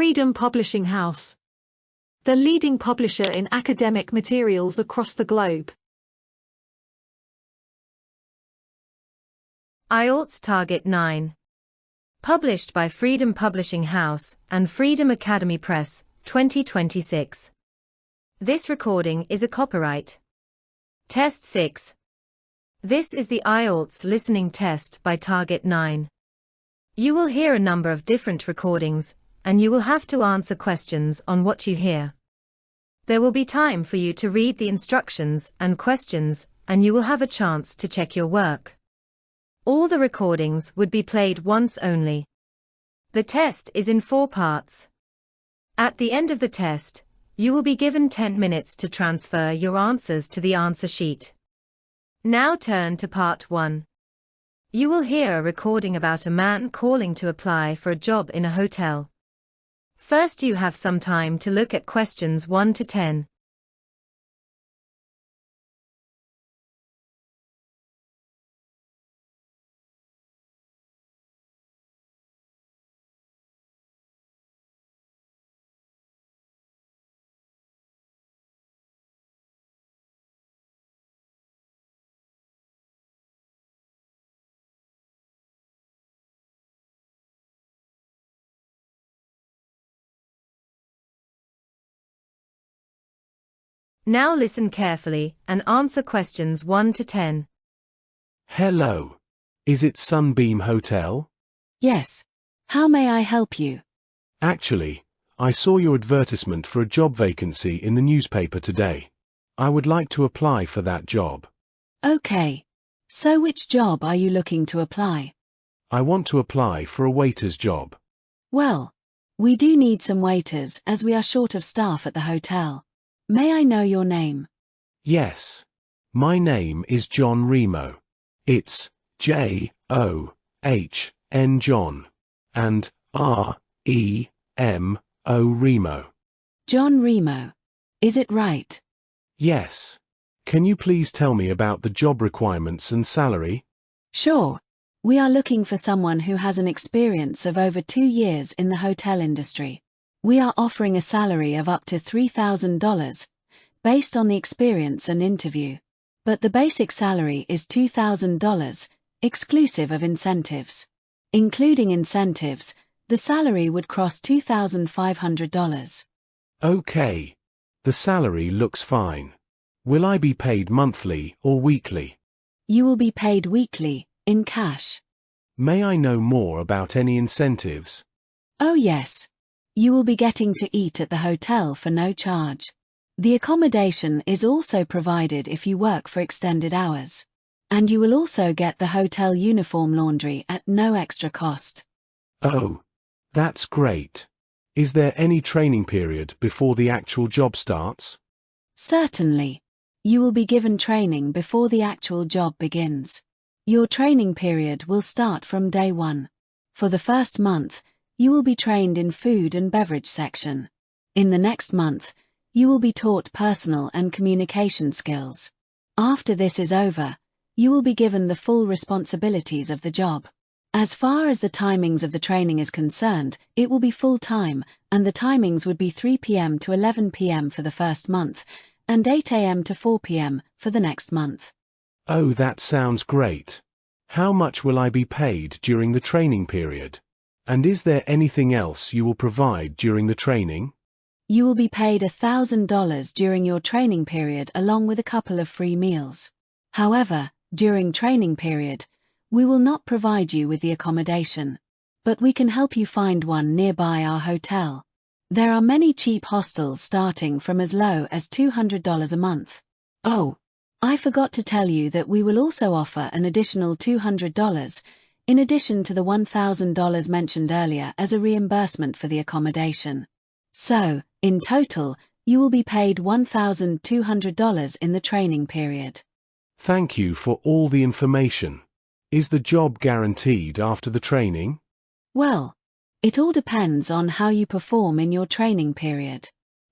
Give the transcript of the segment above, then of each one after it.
Freedom Publishing House, the leading publisher in academic materials across the globe. IELTS Target 9. Published by Freedom Publishing House and Freedom Academy Press, 2026. This recording is a copyright. Test 6. This is the IELTS listening test by Target 9. You will hear a number of different recordings, and you will have to answer questions on what you hear. There will be time for you to read the instructions and questions, and you will have a chance to check your work. All the recordings would be played once only. The test is in 4 parts. At the end of the test, you will be given 10 minutes to transfer your answers to the answer sheet. Now turn to part 1. You will hear a recording about a man calling to apply for a job in a hotel. First, you have some time to look at questions 1 to 10. Now listen carefully and answer questions 1 to 10. Hello. Is it Sunbeam Hotel? Yes. How may I help you? Actually, I saw your advertisement for a job vacancy in the newspaper today. I would like to apply for that job. Okay. So which job are you looking to apply? I want to apply for a waiter's job. Well, we do need some waiters as we are short of staff at the hotel. May I know your name? Yes. My name is John Remo. It's J-O-H-N John. And R-E-M-O Remo. John Remo. Is it right? Yes. Can you please tell me about the job requirements and salary? Sure. We are looking for someone who has an experience of over 2 years in the hotel industry. We are offering a salary of up to $3,000, based on the experience and interview. But the basic salary is $2,000, exclusive of incentives. Including incentives, the salary would cross $2,500. Okay. The salary looks fine. Will I be paid monthly or weekly? You will be paid weekly, in cash. May I know more about any incentives? Oh yes. You will be getting to eat at the hotel for no charge. The accommodation is also provided if you work for extended hours. And you will also get the hotel uniform laundry at no extra cost. Oh, that's great. Is there any training period before the actual job starts? Certainly. You will be given training before the actual job begins. Your training period will start from day 1. For the first month, you will be trained in food and beverage section. In the next month, you will be taught personal and communication skills. After this is over, you will be given the full responsibilities of the job. As far as the timings of the training is concerned, it will be full-time, and the timings would be 3 p.m. to 11 p.m. for the first month, and 8 a.m. to 4 p.m. for the next month. Oh, that sounds great. How much will I be paid during the training period? And is there anything else you will provide during the training? You will be paid $1,000 during your training period along with a couple of free meals. However, during training period, we will not provide you with the accommodation, but we can help you find one nearby our hotel. There are many cheap hostels starting from as low as $200 a month. Oh, I forgot to tell you that we will also offer an additional $200 in addition to the $1,000 mentioned earlier as a reimbursement for the accommodation. So, in total, you will be paid $1,200 in the training period. Thank you for all the information. Is the job guaranteed after the training? Well, it all depends on how you perform in your training period.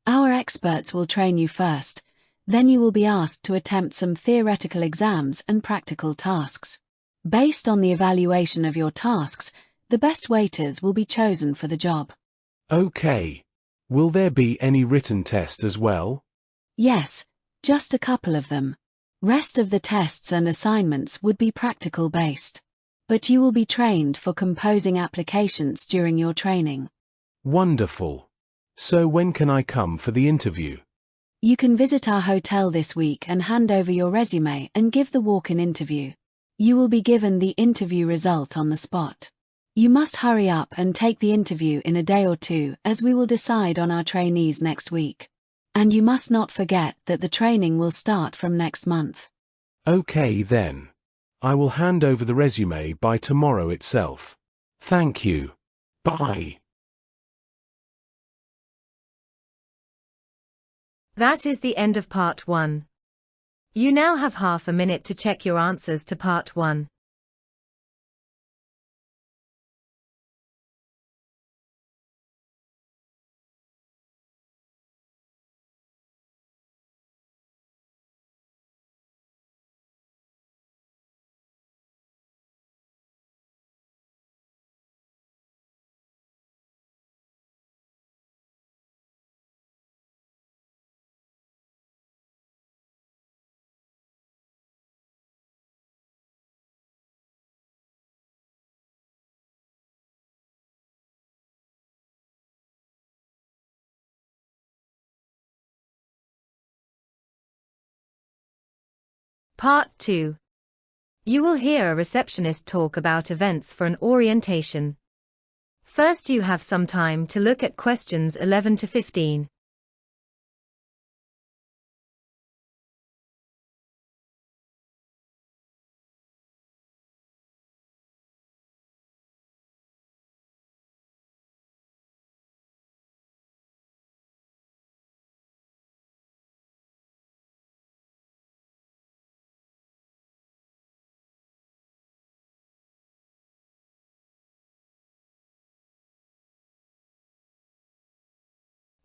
Our experts will train you first, then you will be asked to attempt some theoretical exams and practical tasks. Based on the evaluation of your tasks, the best waiters will be chosen for the job. Okay. Will there be any written test as well? Yes, just a couple of them. Rest of the tests and assignments would be practical based. But you will be trained for composing applications during your training. Wonderful. So when can I come for the interview? You can visit our hotel this week and hand over your resume and give the walk-in interview. You will be given the interview result on the spot. You must hurry up and take the interview in a day or two, as we will decide on our trainees next week. And you must not forget that the training will start from next month. Okay then. I will hand over the resume by tomorrow itself. Thank you. Bye. That is the end of part 1. You now have half a minute to check your answers to part 1. Part 2. You will hear a receptionist talk about events for an orientation. First, you have some time to look at questions 11 to 15.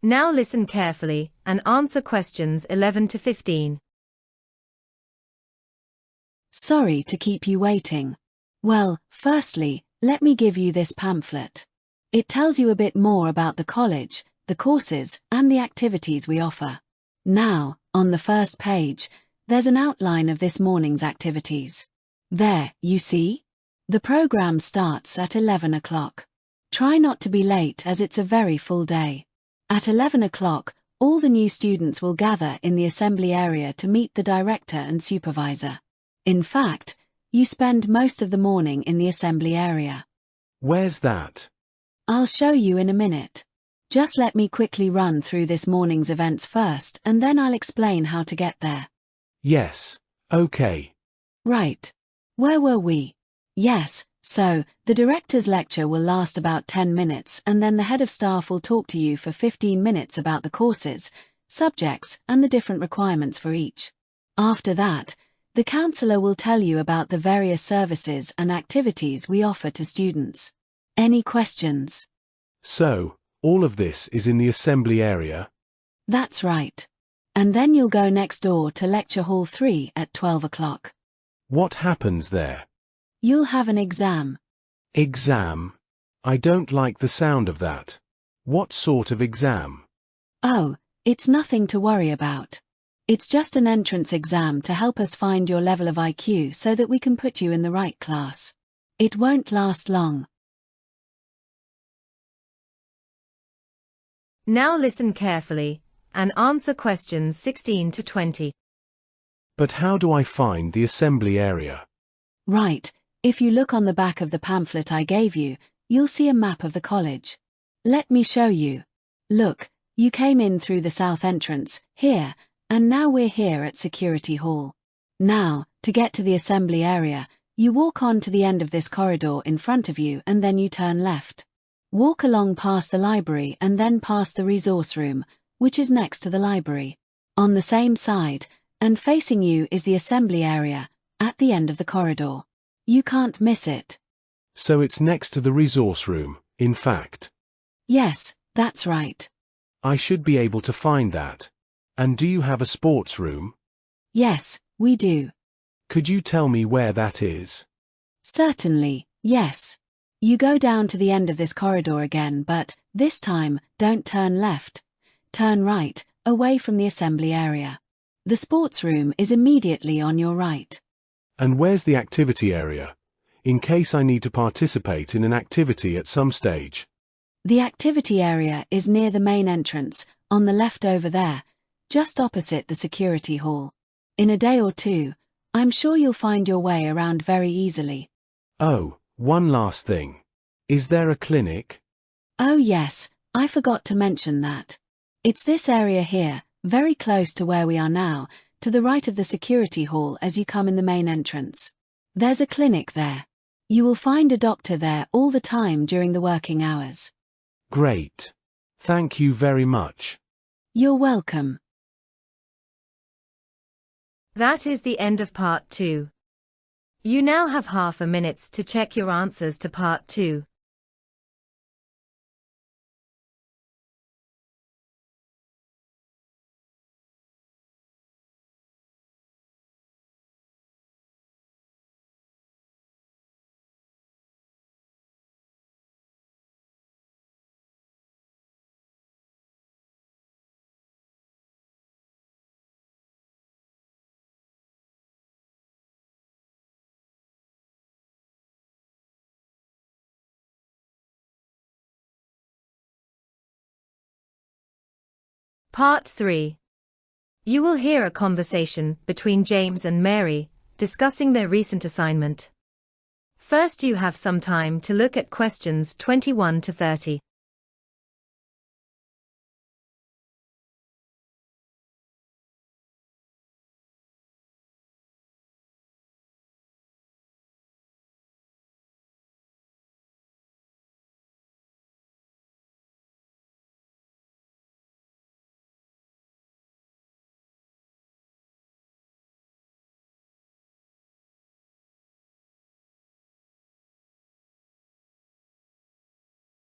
Now listen carefully and answer questions 11 to 15. Sorry to keep you waiting. Well, firstly, let me give you this pamphlet. It tells you a bit more about the college, the courses, and the activities we offer. Now, on the first page, there's an outline of this morning's activities. There, you see? The program starts at 11 o'clock. Try not to be late, as it's a very full day. At 11 o'clock, all the new students will gather in the assembly area to meet the director and supervisor. In fact, you spend most of the morning in the assembly area. Where's that? I'll show you in a minute. Just let me quickly run through this morning's events first, and then I'll explain how to get there. Yes, okay. Right. Where were we? Yes, so, the director's lecture will last about 10 minutes, and then the head of staff will talk to you for 15 minutes about the courses, subjects, and the different requirements for each. After that, the counselor will tell you about the various services and activities we offer to students. Any questions? So, all of this is in the assembly area? That's right. And then you'll go next door to Lecture Hall 3 at 12 o'clock. What happens there? You'll have an exam. Exam? I don't like the sound of that. What sort of exam? Oh, it's nothing to worry about. It's just an entrance exam to help us find your level of IQ so that we can put you in the right class. It won't last long. Now listen carefully and answer questions 16 to 20. But how do I find the assembly area? Right. If you look on the back of the pamphlet I gave you, you'll see a map of the college. Let me show you. Look, you came in through the south entrance, here, and now we're here at Security Hall. Now, to get to the assembly area, you walk on to the end of this corridor in front of you and then you turn left. Walk along past the library and then past the resource room, which is next to the library. On the same side, and facing you is the assembly area, at the end of the corridor. You can't miss it. So it's next to the resource room, in fact. Yes, that's right. I should be able to find that. And do you have a sports room? Yes, we do. Could you tell me where that is? Certainly, yes. You go down to the end of this corridor again, but, this time, don't turn left. Turn right, away from the assembly area. The sports room is immediately on your right. And where's the activity area, in case I need to participate in an activity at some stage? The activity area is near the main entrance, on the left over there, just opposite the security hall. In a day or two, I'm sure you'll find your way around very easily. Oh, one last thing. Is there a clinic? Oh yes, I forgot to mention that. It's this area here, very close to where we are now, to the right of the security hall as you come in the main entrance. There's a clinic there. You will find a doctor there all the time during the working hours. Great. Thank you very much. You're welcome. That is the end of part 2. You now have half a minute to check your answers to part 2. Part 3. You will hear a conversation between James and Mary, discussing their recent assignment. First, you have some time to look at questions 21 to 30.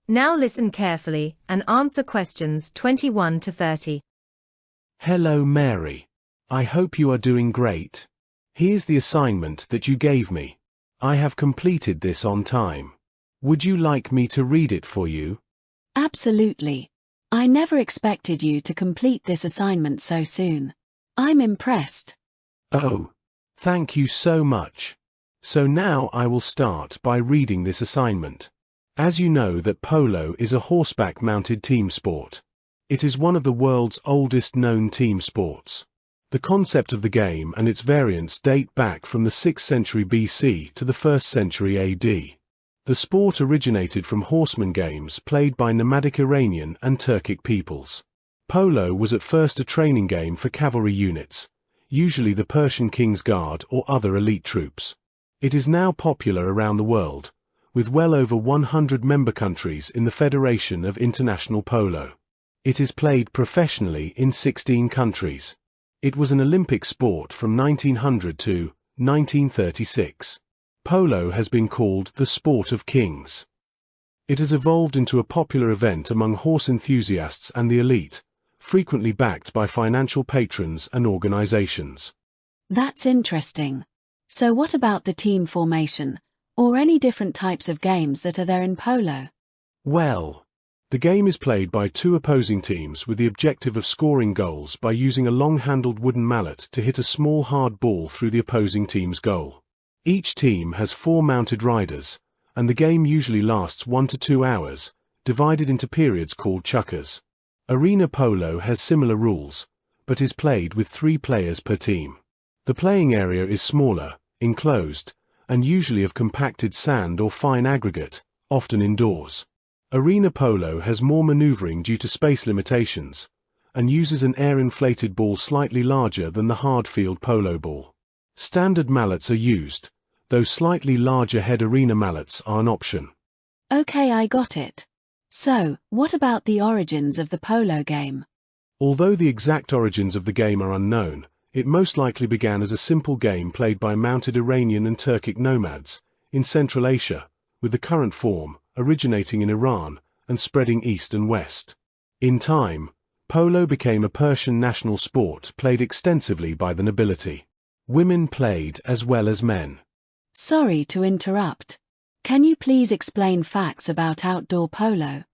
Now listen carefully and answer questions 21 to 30. Hello, Mary. I hope you are doing great. Here's the assignment that you gave me. I have completed this on time. Would you like me to read it for you? Absolutely. I never expected you to complete this assignment so soon. I'm impressed. Oh, thank you so much. So now I will start by reading this assignment. As you know that polo is a horseback-mounted team sport. It is one of the world's oldest known team sports. The concept of the game and its variants date back from the 6th century BC to the 1st century AD. The sport originated from horseman games played by nomadic Iranian and Turkic peoples. Polo was at first a training game for cavalry units, usually the Persian King's Guard or other elite troops. It is now popular around the world, with well over 100 member countries in the Federation of International Polo. It is played professionally in 16 countries. It was an Olympic sport from 1900 to 1936. Polo has been called the sport of kings. It has evolved into a popular event among horse enthusiasts and the elite, frequently backed by financial patrons and organizations. That's interesting. So what about the team formation? Or any different types of games that are there in polo? Well, the game is played by two opposing teams with the objective of scoring goals by using a long-handled wooden mallet to hit a small hard ball through the opposing team's goal. Each team has 4 mounted riders, and the game usually lasts 1 to 2 hours, divided into periods called chukkers. Arena polo has similar rules, but is played with 3 players per team. The playing area is smaller, enclosed, and usually of compacted sand or fine aggregate, often indoors. Arena polo has more maneuvering due to space limitations, and uses an air-inflated ball slightly larger than the hard-field polo ball. Standard mallets are used, though slightly larger head arena mallets are an option. Okay, I got it. So, what about the origins of the polo game? Although the exact origins of the game are unknown, it most likely began as a simple game played by mounted Iranian and Turkic nomads in Central Asia, with the current form originating in Iran and spreading east and west. In time, polo became a Persian national sport played extensively by the nobility. Women played as well as men. Sorry to interrupt. Can you please explain facts about outdoor polo?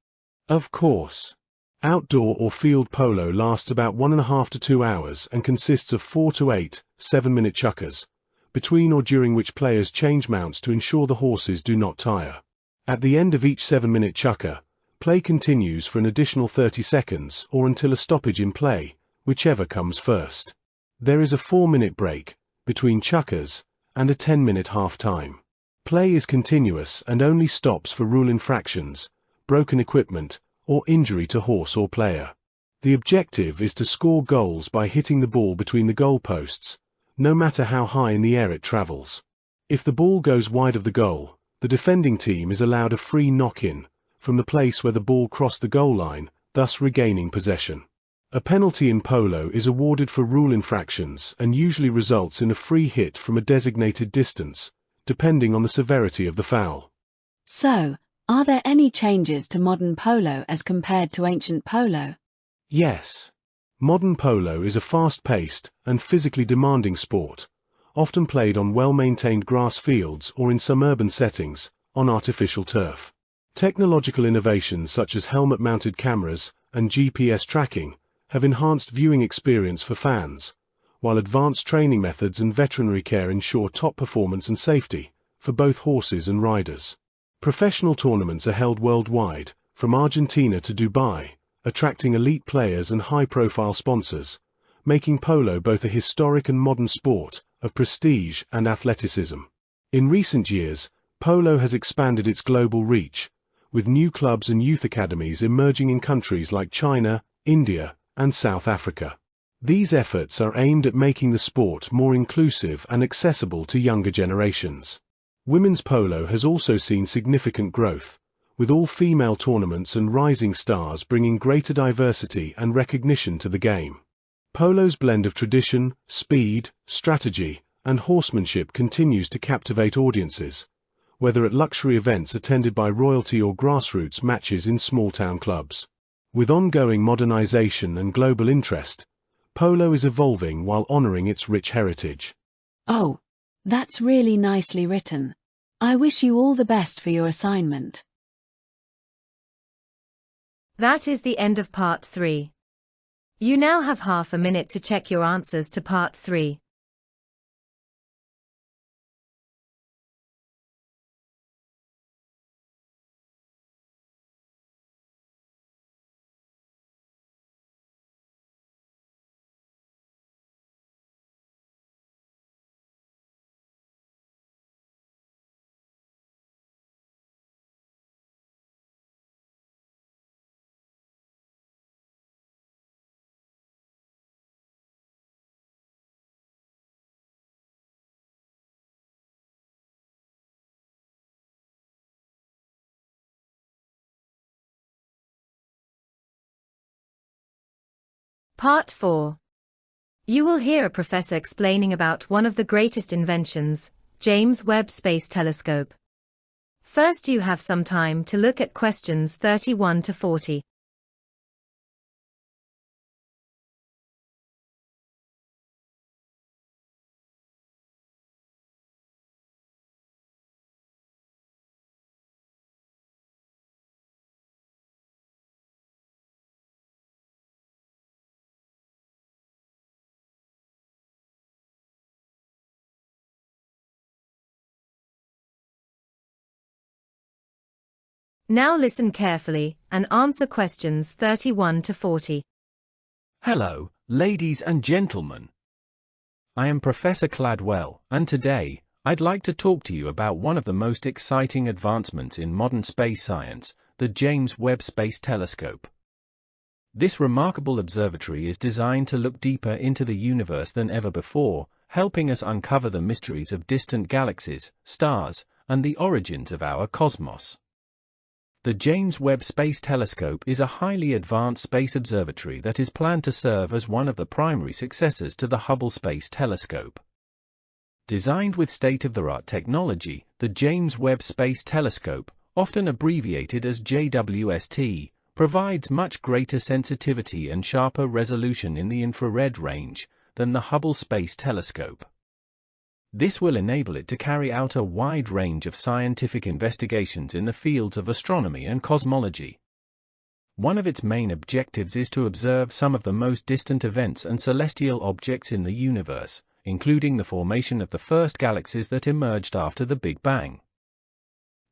Of course. Outdoor or field polo lasts about 1.5 to 2 hours and consists of 4 to 8, 7-minute chukkers, between or during which players change mounts to ensure the horses do not tire. At the end of each 7-minute chukker, play continues for an additional 30 seconds or until a stoppage in play, whichever comes first. There is a 4-minute break between chukkers and a 10-minute half-time. Play is continuous and only stops for rule infractions, broken equipment, or injury to horse or player. The objective is to score goals by hitting the ball between the goalposts, no matter how high in the air it travels. If the ball goes wide of the goal, the defending team is allowed a free knock-in from the place where the ball crossed the goal line, thus regaining possession. A penalty in polo is awarded for rule infractions and usually results in a free hit from a designated distance, depending on the severity of the foul. So, are there any changes to modern polo as compared to ancient polo? Yes. Modern polo is a fast-paced and physically demanding sport, often played on well-maintained grass fields or in some urban settings, on artificial turf. Technological innovations such as helmet-mounted cameras and GPS tracking have enhanced viewing experience for fans, while advanced training methods and veterinary care ensure top performance and safety for both horses and riders. Professional tournaments are held worldwide, from Argentina to Dubai, attracting elite players and high-profile sponsors, making polo both a historic and modern sport of prestige and athleticism. In recent years, polo has expanded its global reach, with new clubs and youth academies emerging in countries like China, India, and South Africa. These efforts are aimed at making the sport more inclusive and accessible to younger generations. Women's polo has also seen significant growth, with all-female tournaments and rising stars bringing greater diversity and recognition to the game. Polo's blend of tradition, speed, strategy, and horsemanship continues to captivate audiences, whether at luxury events attended by royalty or grassroots matches in small-town clubs. With ongoing modernization and global interest, polo is evolving while honoring its rich heritage. Oh, that's really nicely written. I wish you all the best for your assignment. That is the end of part 3. You now have half a minute to check your answers to part 3. Part 4. You will hear a professor explaining about one of the greatest inventions, James Webb Space Telescope. First, you have some time to look at questions 31 to 40. Now listen carefully and answer questions 31 to 40. Hello, ladies and gentlemen. I am Professor Cladwell, and today, I'd like to talk to you about one of the most exciting advancements in modern space science, the James Webb Space Telescope. This remarkable observatory is designed to look deeper into the universe than ever before, helping us uncover the mysteries of distant galaxies, stars, and the origins of our cosmos. The James Webb Space Telescope is a highly advanced space observatory that is planned to serve as one of the primary successors to the Hubble Space Telescope. Designed with state-of-the-art technology, the James Webb Space Telescope, often abbreviated as JWST, provides much greater sensitivity and sharper resolution in the infrared range than the Hubble Space Telescope. This will enable it to carry out a wide range of scientific investigations in the fields of astronomy and cosmology. One of its main objectives is to observe some of the most distant events and celestial objects in the universe, including the formation of the first galaxies that emerged after the Big Bang.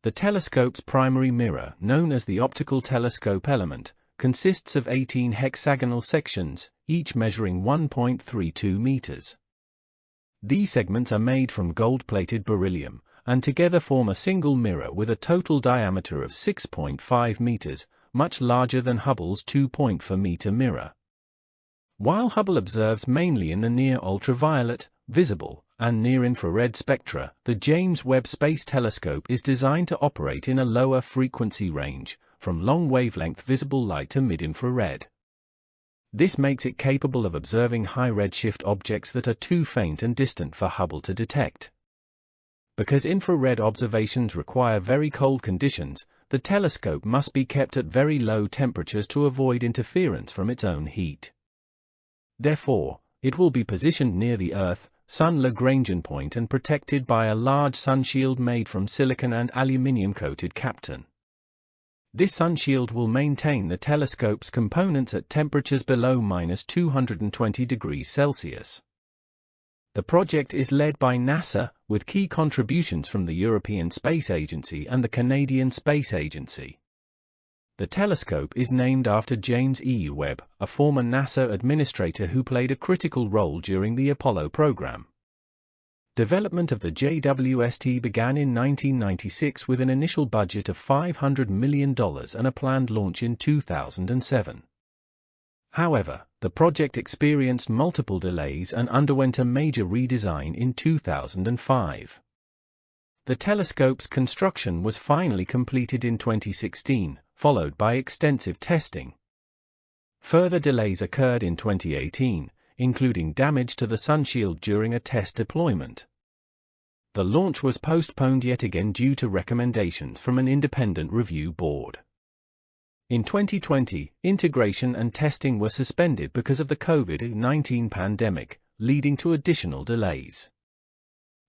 The telescope's primary mirror, known as the optical telescope element, consists of 18 hexagonal sections, each measuring 1.32 meters. These segments are made from gold-plated beryllium, and together form a single mirror with a total diameter of 6.5 meters, much larger than Hubble's 2.4-meter mirror. While Hubble observes mainly in the near-ultraviolet, visible, and near-infrared spectra, the James Webb Space Telescope is designed to operate in a lower frequency range, from long-wavelength visible light to mid-infrared. This makes it capable of observing high-redshift objects that are too faint and distant for Hubble to detect. Because infrared observations require very cold conditions, the telescope must be kept at very low temperatures to avoid interference from its own heat. Therefore, it will be positioned near the Earth-Sun Lagrangian point and protected by a large sunshield made from silicon and aluminium-coated kapton. This sunshield will maintain the telescope's components at temperatures below -220 degrees Celsius. The project is led by NASA, with key contributions from the European Space Agency and the Canadian Space Agency. The telescope is named after James E. Webb, a former NASA administrator who played a critical role during the Apollo program. Development of the JWST began in 1996 with an initial budget of $500 million and a planned launch in 2007. However, the project experienced multiple delays and underwent a major redesign in 2005. The telescope's construction was finally completed in 2016, followed by extensive testing. Further delays occurred in 2018, including damage to the sunshield during a test deployment. The launch was postponed yet again due to recommendations from an independent review board. In 2020, integration and testing were suspended because of the COVID-19 pandemic, leading to additional delays.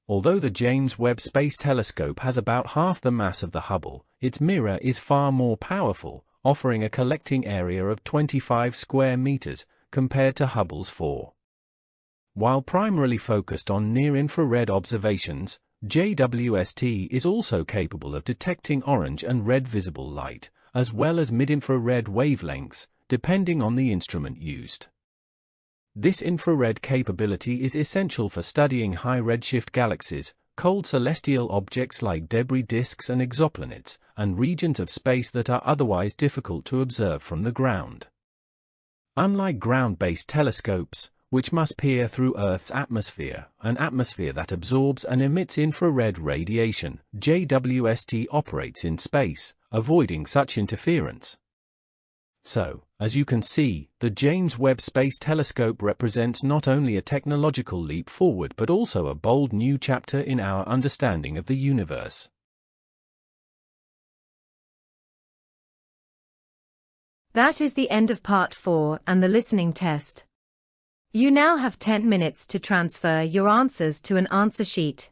Although the James Webb Space Telescope has about half the mass of the Hubble, its mirror is far more powerful, offering a collecting area of 25 square meters, compared to Hubble's 4. While primarily focused on near-infrared observations, JWST is also capable of detecting orange and red visible light, as well as mid-infrared wavelengths, depending on the instrument used. This infrared capability is essential for studying high-redshift galaxies, cold celestial objects like debris disks and exoplanets, and regions of space that are otherwise difficult to observe from the ground. Unlike ground-based telescopes, which must peer through Earth's atmosphere, an atmosphere that absorbs and emits infrared radiation, JWST operates in space, avoiding such interference. So, as you can see, the James Webb Space Telescope represents not only a technological leap forward but also a bold new chapter in our understanding of the universe. That is the end of part 4 and the listening test. You now have 10 minutes to transfer your answers to an answer sheet.